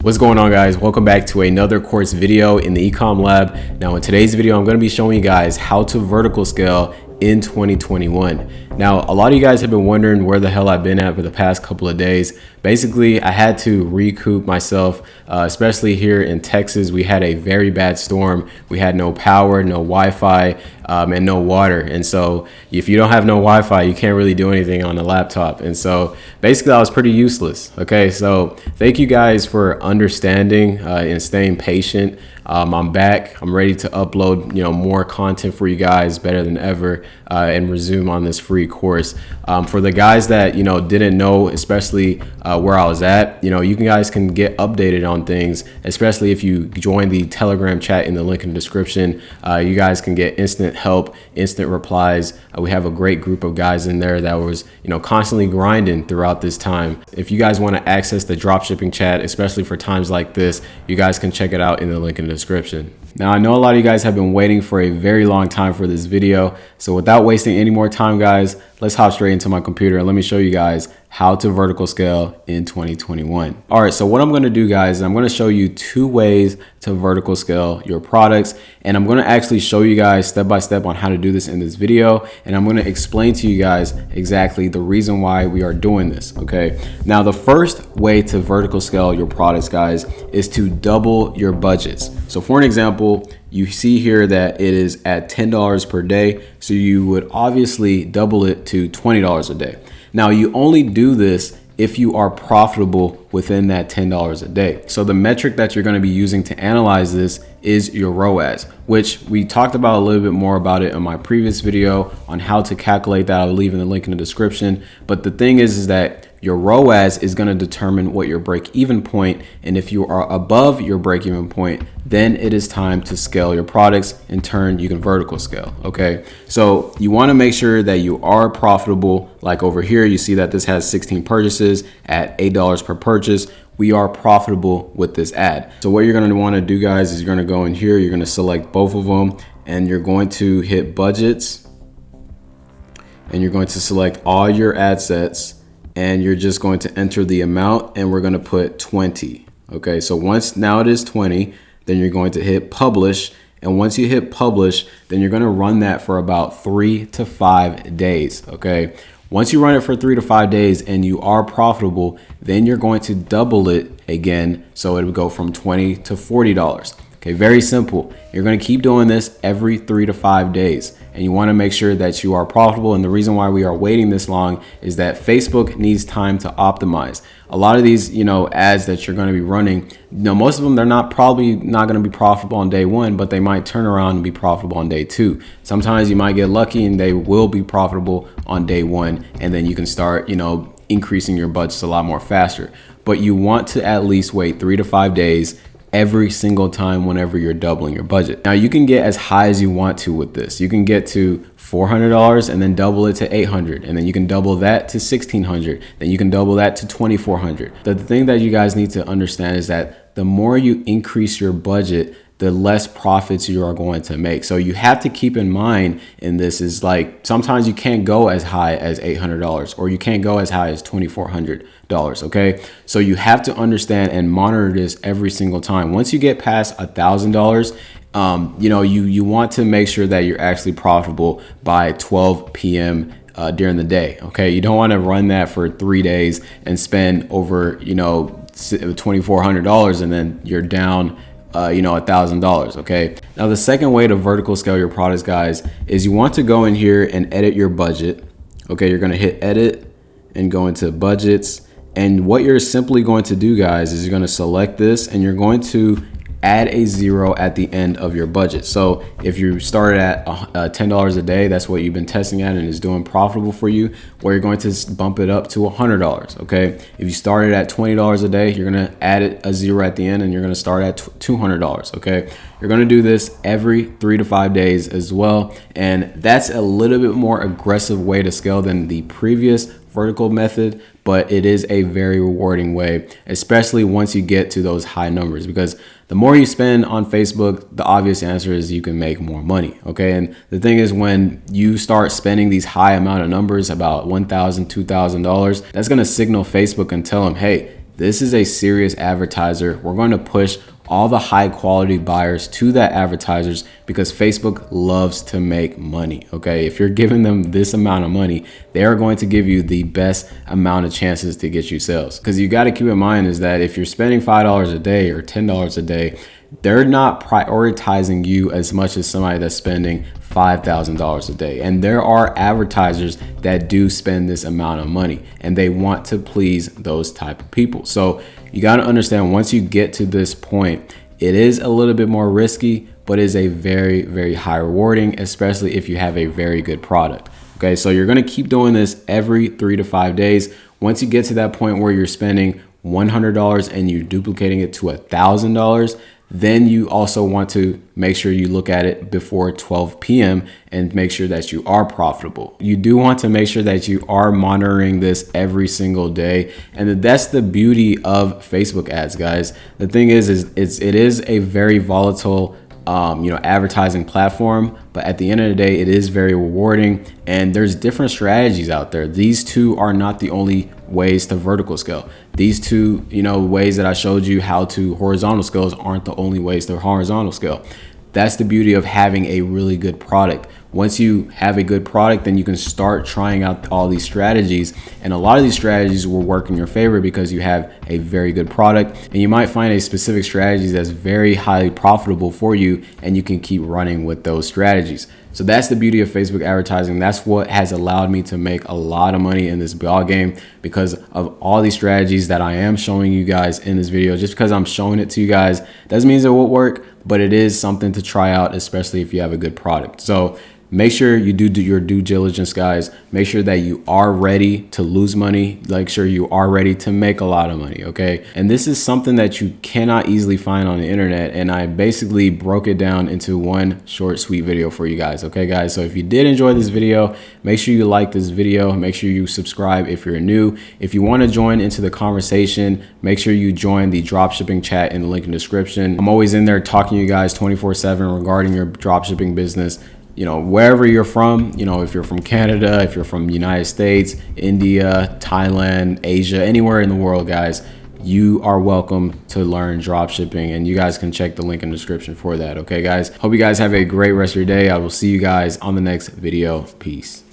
What's going on, guys? Welcome back to another course video in the Ecom Lab. Now in today's video, I'm going to be showing you guys how to vertical scale in 2021. Now, a lot of you guys have been wondering where the hell I've been at for the past couple of days. Basically, I had to recoup myself, especially here in Texas. We had a very bad storm. We had no power, no Wi-Fi, and no water. And so if you don't have no Wi-Fi, you can't really do anything on the laptop. And so basically I was pretty useless. Okay, so thank you guys for understanding and staying patient. I'm back. I'm ready to upload, more content for you guys, better than ever, and resume on this free course. For the guys that didn't know, especially where I was at, you guys can get updated on things, especially if you join the Telegram chat in the link in the description. You guys can get instant help, instant replies. We have a great group of guys in there that was constantly grinding throughout this time. If you guys want to access the dropshipping chat, especially for times like this, you guys can check it out in the link in the description. Now, I know a lot of you guys have been waiting for a very long time for this video. So without wasting any more time, guys, let's hop straight into my computer and let me show you guys how to vertical scale in 2021. All right, so what I'm going to do, guys, is I'm going to show you two ways to vertical scale your products. And I'm going to actually show you guys step by step on how to do this in this video. And I'm going to explain to you guys exactly the reason why we are doing this. Okay. Now, the first way to vertical scale your products, guys, is to double your budgets. So for an example, you see here that it is at $10 per day. So you would obviously double it to $20 a day. Now, you only do this if you are profitable within that $10 a day. So the metric that you're going to be using to analyze this is your ROAS, which we talked about a little bit more about it in my previous video on how to calculate that. I'll leave in the link in the description. But the thing is that your ROAS is going to determine what your break-even point, and if you are above your break-even point, then it is time to scale your products. In turn, you can vertical scale. Okay, so you want to make sure that you are profitable. Like over here, you see that this has 16 purchases at $8 per purchase. We are profitable with this ad. So what you're going to want to do, guys, is you're going to go in here, you're going to select both of them, and you're going to hit budgets, and you're going to select all your ad sets, and you're just going to enter the amount, and we're going to put 20. Okay, so now it is 20, then you're going to hit publish. And once you hit publish, then you're going to run that for about 3 to 5 days. Okay, once you run it for 3 to 5 days and you are profitable, then you're going to double it again. So it would go from $20 to $40. Okay, very simple. You're going to keep doing this every 3 to 5 days. And you want to make sure that you are profitable. And the reason why we are waiting this long is that Facebook needs time to optimize. A lot of these, ads that you're going to be running, most of them, they're probably not going to be profitable on day one, but they might turn around and be profitable on day two. Sometimes you might get lucky and they will be profitable on day one. And then you can start, increasing your budgets a lot more faster. But you want to at least wait 3 to 5 days every single time whenever you're doubling your budget. Now, you can get as high as you want to with this. You can get to $400 and then double it to $800, and then you can double that to $1,600. Then you can double that to $2,400. The thing that you guys need to understand is that the more you increase your budget, the less profits you are going to make. So you have to keep in mind in this is like sometimes you can't go as high as $800 or you can't go as high as $2,400. Okay, so you have to understand and monitor this every single time. Once you get past $1,000, you want to make sure that you're actually profitable by 12 p.m. During the day. Okay, you don't want to run that for 3 days and spend over $2,400 and then you're down $1,000. Okay, now the second way to vertical scale your products, guys, is you want to go in here and edit your budget. Okay, you're going to hit edit and go into budgets, and what you're simply going to do, guys, is you're going to select this and you're going to add a 0 at the end of your budget. So if you started at $10 a day, that's what you've been testing at and is doing profitable for you, or you're going to bump it up to $100. Okay, if you started at $20 a day, you're going to add a 0 at the end and you're going to start at $200. Okay, you're going to do this every 3 to 5 days as well, and that's a little bit more aggressive way to scale than the previous vertical method, but it is a very rewarding way, especially once you get to those high numbers, because the more you spend on Facebook, the obvious answer is you can make more money. Okay, and the thing is, when you start spending these high amount of numbers, about $1,000, $2,000, that's going to signal Facebook and tell them, hey, this is a serious advertiser. We're going to push all the high quality buyers to that advertisers because Facebook loves to make money. Okay, if you're giving them this amount of money, they are going to give you the best amount of chances to get you sales. Because you got to keep in mind is that if you're spending $5 a day or $10 a day, they're not prioritizing you as much as somebody that's spending $5,000 a day. And there are advertisers that do spend this amount of money and they want to please those type of people. So you got to understand, once you get to this point, it is a little bit more risky, but is a very, very high rewarding, especially if you have a very good product. Okay, so you're going to keep doing this every 3 to 5 days. Once you get to that point where you're spending $100 and you're duplicating it to $1,000, then you also want to make sure you look at it before 12 p.m. and make sure that you are profitable. You do want to make sure that you are monitoring this every single day. And that's the beauty of Facebook ads, guys. The thing is it is a very volatile advertising platform, but at the end of the day, it is very rewarding and there's different strategies out there. These two are not the only ways to vertical scale. These two, ways that I showed you how to horizontal scales aren't the only ways to horizontal scale. That's the beauty of having a really good product. Once you have a good product, then you can start trying out all these strategies. And a lot of these strategies will work in your favor because you have a very good product. And you might find a specific strategy that's very highly profitable for you, and you can keep running with those strategies. So that's the beauty of Facebook advertising. That's what has allowed me to make a lot of money in this ball game, because of all these strategies that I am showing you guys in this video. Just because I'm showing it to you guys doesn't mean it will work, but it is something to try out, especially if you have a good product. So make sure you do your due diligence, guys. Make sure that you are ready to lose money. Make sure you are ready to make a lot of money, okay? And this is something that you cannot easily find on the internet, and I basically broke it down into one short, sweet video for you guys, okay, guys? So if you did enjoy this video, make sure you like this video. Make sure you subscribe if you're new. If you want to join into the conversation, make sure you join the dropshipping chat in the link in the description. I'm always in there talking to you guys 24/7 regarding your dropshipping business. Wherever you're from, if you're from Canada, if you're from the United States, India, Thailand, Asia, anywhere in the world, guys, you are welcome to learn dropshipping, and you guys can check the link in the description for that. Okay, guys, hope you guys have a great rest of your day. I will see you guys on the next video. Peace.